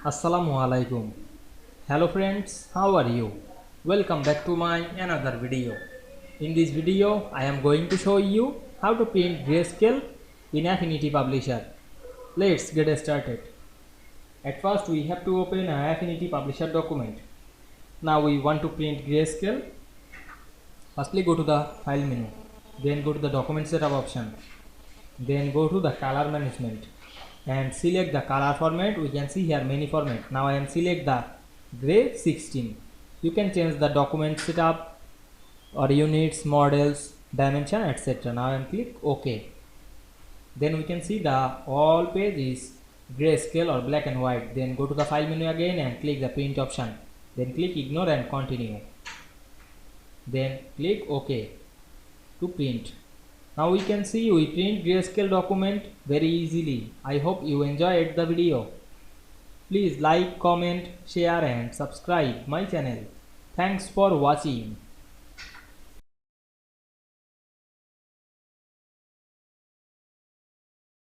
Assalamu Walaikum. Hello friends, how are you? Welcome back to my another video. In this video, I am going to show you how to print grayscale in Affinity Publisher. Let's get started. At first, we have to open an Affinity Publisher document. Now we want to print grayscale. Firstly, go to the File menu. Then go to the Document Setup option. Then go to the Color Management and select the color format. We can see here many format. Now I am select the gray 16. You can change the document setup or units, models, dimension, etc. Now I am click OK. Then we can see the all page is grayscale or black and white. Then go to the file menu again and click the print option. Then click ignore and continue. Then click OK to print. Now we can see we print grayscale document very easily. I hope you enjoyed the video. Please like, comment, share and subscribe my channel. Thanks for watching.